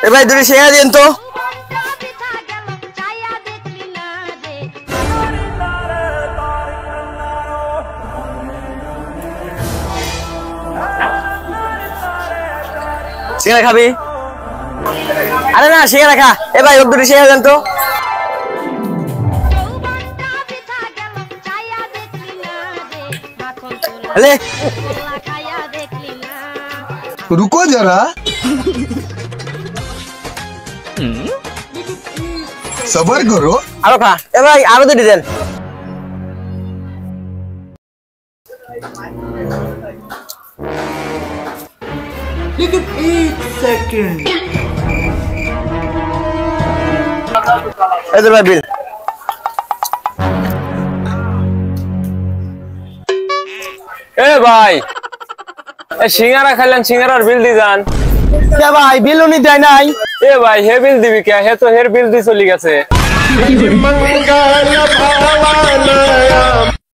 এ ভাই দুটি সিঙ্গারা দিন তো। সিঙ্গারা খাবি? আরে না সিঙ্গারা খা। এ ভাই দুটি সিঙ্গারা দেন তো। रुको जरा सबर करो। আরো খা। এ ভাই আরো দুটি দেন। लेकिन एक सेकंड এই তো ভাই বিল। এ ভাই সিঙ্গারা খাইলেন, সিঙ্গারার বিল দি যান। কে ভাই বিল উনি দেয় নাই? এ ভাই হে বিল দিবি কে? হে তো হের বিল দি চলি গেছে।